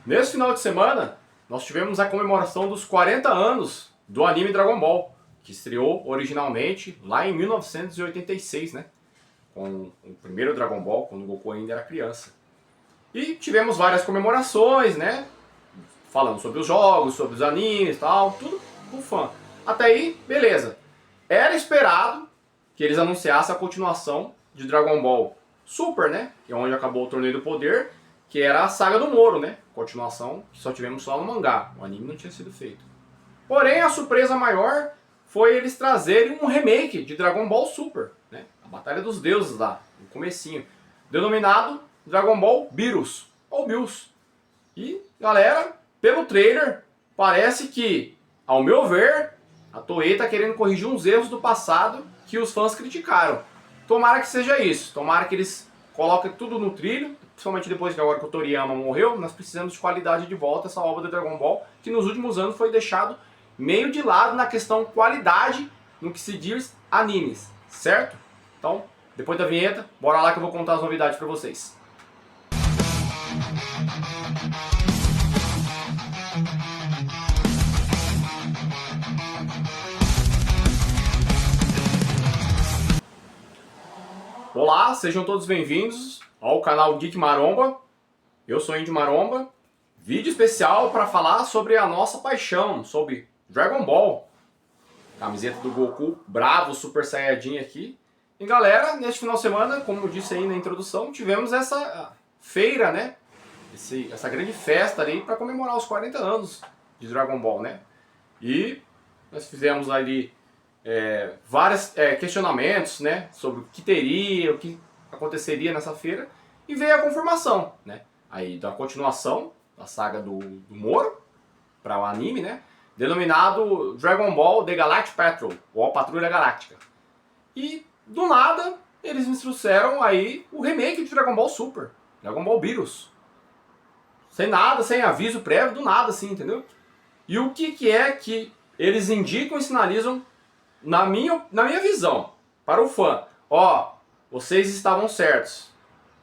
Nesse final de semana, nós tivemos a comemoração dos 40 anos do anime Dragon Ball, que estreou originalmente lá em 1986, né? Com o primeiro Dragon Ball, quando o Goku ainda era criança. E tivemos várias comemorações, né? Falando sobre os jogos, sobre os animes e tal, tudo pro fã. Até aí, beleza. Era esperado que eles anunciassem a continuação de Dragon Ball Super, né? Que é onde acabou o Torneio do Poder, que era a saga do Moro, né? Continuação que só tivemos só no mangá. O anime não tinha sido feito. Porém, a surpresa maior foi eles trazerem um remake de Dragon Ball Super, né? A Batalha dos Deuses lá, no comecinho, denominado Dragon Ball Beerus, ou Bills. E, galera, pelo trailer, parece que, ao meu ver, a Toei está querendo corrigir uns erros do passado que os fãs criticaram. Tomara que seja isso, tomara que eles coloquem tudo no trilho, principalmente depois que agora que o Toriyama morreu, nós precisamos de qualidade de volta essa obra do Dragon Ball, que nos últimos anos foi deixado meio de lado na questão qualidade no que se diz animes, certo? Então, depois da vinheta, bora lá que eu vou contar as novidades para vocês. Olá, sejam todos bem-vindos ao canal Geek Maromba. Eu sou Indy Maromba. Vídeo especial para falar sobre a nossa paixão, sobre Dragon Ball. Camiseta do Goku bravo, Super Saiyajin aqui. E galera, neste final de semana, como eu disse aí na introdução, tivemos essa feira, né? Essa grande festa ali para comemorar os 40 anos de Dragon Ball, né? E nós fizemos ali vários questionamentos, né, sobre o que teria, o que aconteceria nessa feira, e veio a confirmação, né, aí da continuação da saga do Moro para o anime, né, denominado Dragon Ball The Galactic Patrol, ou a Patrulha Galáctica. E do nada eles nos trouxeram aí o remake de Dragon Ball Super, Dragon Ball Beerus, sem nada, sem aviso prévio, do nada assim, entendeu? E o que é que eles indicam e sinalizam na minha visão, para o fã? Ó, vocês estavam certos,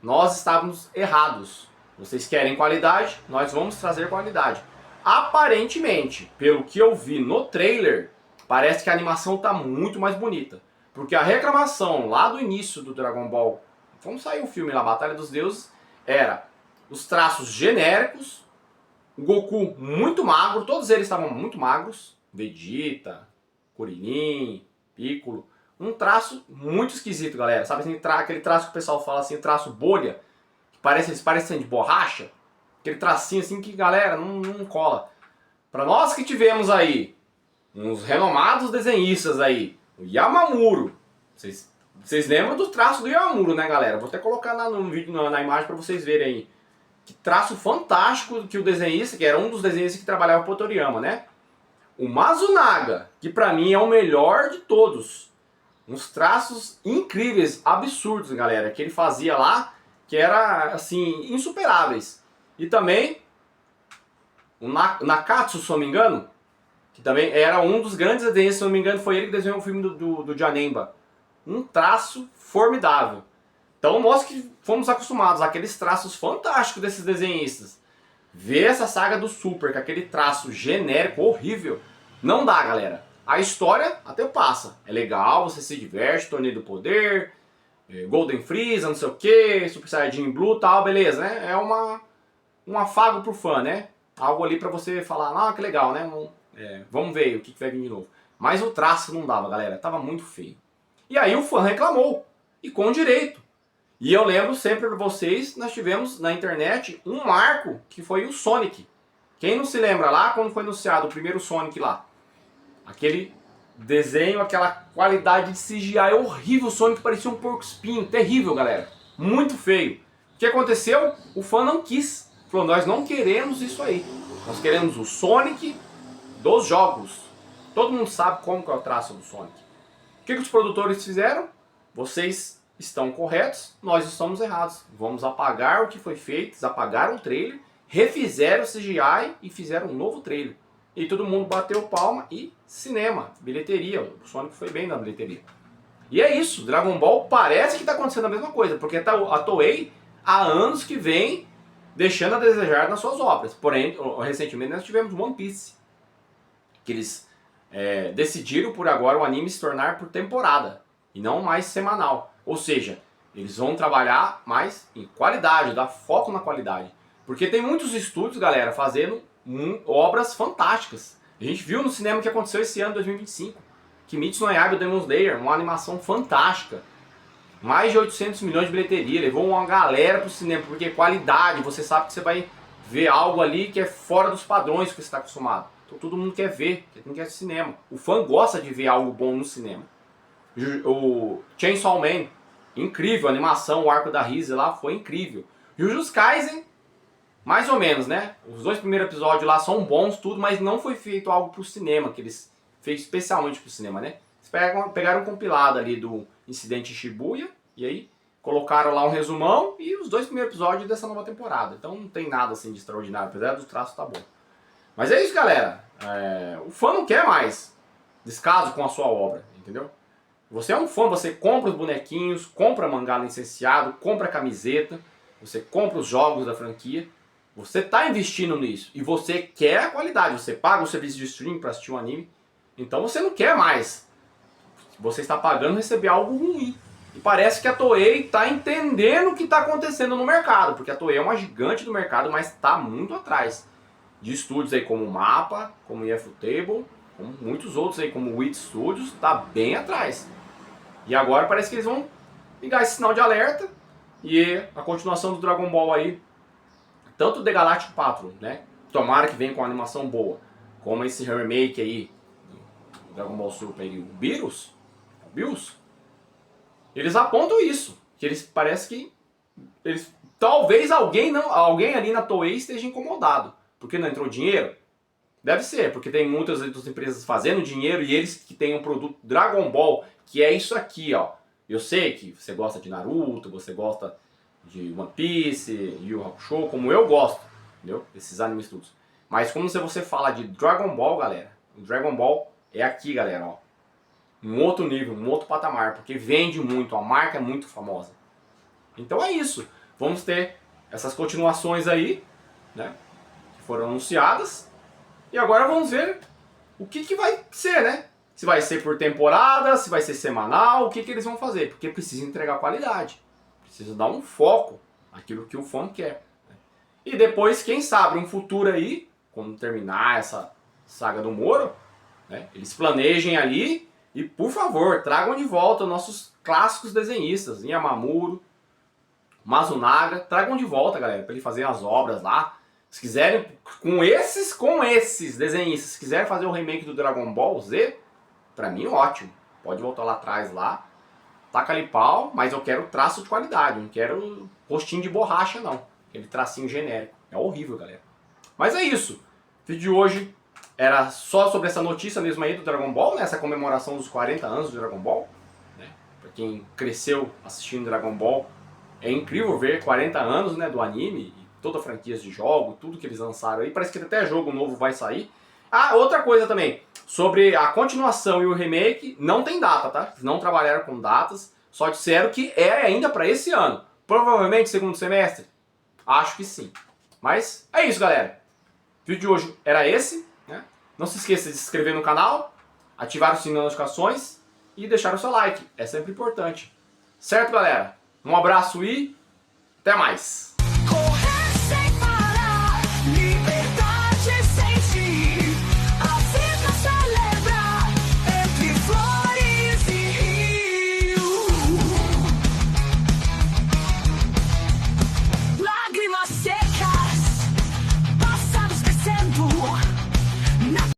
nós estávamos errados. Vocês querem qualidade, nós vamos trazer qualidade. Aparentemente, pelo que eu vi no trailer, parece que a animação está muito mais bonita. Porque a reclamação lá do início do Dragon Ball, quando saiu o filme lá, Batalha dos Deuses, era os traços genéricos, o Goku muito magro, todos eles estavam muito magros, Vegeta, Kuririn, Piccolo, um traço muito esquisito, galera. Sabe assim, aquele traço que o pessoal fala assim, traço bolha, que eles parecem de borracha, aquele tracinho assim que, galera, não cola. Para nós que tivemos aí uns renomados desenhistas aí, o Yamamuro, vocês lembram do traço do Yamamuro, né, galera? Vou até colocar no vídeo, na imagem para vocês verem aí. Que traço fantástico que o desenhista, que era um dos desenhistas que trabalhava pro Toriyama, né? O Matsunaga, que pra mim é o melhor de todos. Uns traços incríveis, absurdos, galera, que ele fazia lá, que era, assim, insuperáveis. E também o Nakatsu, se não me engano, que também era um dos grandes desenhistas, se não me engano, foi ele que desenhou o filme do Janemba. Um traço formidável. Então nós que fomos acostumados àqueles traços fantásticos desses desenhistas, ver essa saga do Super, com aquele traço genérico, horrível, não dá, galera. A história até passa, é legal, você se diverte, Torneio do Poder, Golden Freeza, não sei o que, Super Saiyajin Blue e tal, beleza, né? É um afago pro fã, né? Algo ali pra você falar, ah, que legal, né? Vamos ver o que vai vir de novo. Mas o traço não dava, galera, tava muito feio. E aí o fã reclamou, e com direito. E eu lembro sempre para vocês, nós tivemos na internet um marco que foi o Sonic. Quem não se lembra lá, quando foi anunciado o primeiro Sonic lá? Aquele desenho, aquela qualidade de CGI horrível, o Sonic parecia um porco-espinho, terrível, galera. Muito feio. O que aconteceu? O fã não quis. Falou, nós não queremos isso aí. Nós queremos o Sonic dos jogos. Todo mundo sabe como que é o traço do Sonic. O que os produtores fizeram? Vocês estão corretos, nós estamos errados. Vamos apagar o que foi feito, eles apagaram o trailer, refizeram o CGI e fizeram um novo trailer. E todo mundo bateu palma e cinema, bilheteria. O Sonic foi bem na bilheteria. E é isso, Dragon Ball parece que está acontecendo a mesma coisa, porque a Toei há anos que vem deixando a desejar nas suas obras. Porém, recentemente nós tivemos One Piece, que eles decidiram por agora o anime se tornar por temporada e não mais semanal. Ou seja, eles vão trabalhar mais em qualidade, dar foco na qualidade. Porque tem muitos estúdios, galera, fazendo obras fantásticas. A gente viu no cinema o que aconteceu esse ano, 2025. Kimetsu no Yaiba Demon Slayer, uma animação fantástica. Mais de 800 milhões de bilheteria, levou uma galera pro cinema, porque qualidade, você sabe que você vai ver algo ali que é fora dos padrões que você está acostumado. Então todo mundo quer ver, todo mundo quer ver cinema. O fã gosta de ver algo bom no cinema. O Chainsaw Man, incrível, a animação, o arco da Rize lá foi incrível. Jujutsu Kaisen, mais ou menos, né? Os 2 primeiros episódios lá são bons, tudo, mas não foi feito algo pro cinema, que eles fez especialmente pro cinema, né? Eles pegaram um compilado ali do incidente Shibuya, e aí colocaram lá um resumão e os 2 primeiros episódios dessa nova temporada. Então não tem nada assim de extraordinário, apesar do traço tá bom. Mas é isso, galera. O fã não quer mais descaso com a sua obra, entendeu? Você é um fã, você compra os bonequinhos, compra mangá licenciado, compra camiseta, você compra os jogos da franquia. Você está investindo nisso e você quer a qualidade, você paga o serviço de streaming para assistir um anime, então você não quer mais. Você está pagando receber algo ruim. E parece que a Toei está entendendo o que está acontecendo no mercado, porque a Toei é uma gigante do mercado, mas está muito atrás de estúdios aí como Mapa, como Ufotable, como muitos outros aí como Wit Studios, está bem atrás. E agora parece que eles vão ligar esse sinal de alerta e a continuação do Dragon Ball aí, tanto The Galactic Patrol, né? Tomara que venha com uma animação boa, como esse remake aí do Dragon Ball Super aí, o Beerus, eles apontam isso, que eles parece que eles talvez alguém ali na Toei esteja incomodado, porque não entrou dinheiro. Deve ser, porque tem muitas outras empresas fazendo dinheiro e eles que têm um produto Dragon Ball, que é isso aqui, ó. Eu sei que você gosta de Naruto, você gosta de One Piece, Yu Yu Hakusho, como eu gosto, entendeu? Esses animes todos. Mas como se você fala de Dragon Ball, galera, o Dragon Ball é aqui, galera, ó. Um outro nível, um outro patamar, porque vende muito, a marca é muito famosa. Então é isso. Vamos ter essas continuações aí, né, que foram anunciadas. E agora vamos ver o que vai ser, né? Se vai ser por temporada, se vai ser semanal, o que eles vão fazer. Porque precisa entregar qualidade. Precisa dar um foco naquilo que o fã quer. E depois, quem sabe, um futuro aí, quando terminar essa saga do Moro, né, eles planejem ali e, por favor, tragam de volta nossos clássicos desenhistas, Yamamuro, Masunaga, tragam de volta, galera, para ele fazer as obras lá. Se quiserem, com esses desenhistas, se quiserem fazer o remake do Dragon Ball Z, pra mim ótimo. Pode voltar lá atrás lá, taca ali pau, mas eu quero traço de qualidade, não quero rostinho de borracha não. Aquele tracinho genérico. É horrível, galera. Mas é isso. O vídeo de hoje era só sobre essa notícia mesmo aí do Dragon Ball, né? Essa comemoração dos 40 anos do Dragon Ball. Né? Pra quem cresceu assistindo Dragon Ball, é incrível ver 40 anos, né, do anime. Toda a franquia de jogo, tudo que eles lançaram aí, parece que até jogo novo vai sair. Ah, outra coisa também, sobre a continuação e o remake, não tem data, tá? Não trabalharam com datas, só disseram que é ainda para esse ano. Provavelmente segundo semestre? Acho que sim. Mas é isso, galera. O vídeo de hoje era esse, né? Não se esqueça de se inscrever no canal, ativar o sininho das notificações e deixar o seu like, é sempre importante. Certo, galera? Um abraço e até mais!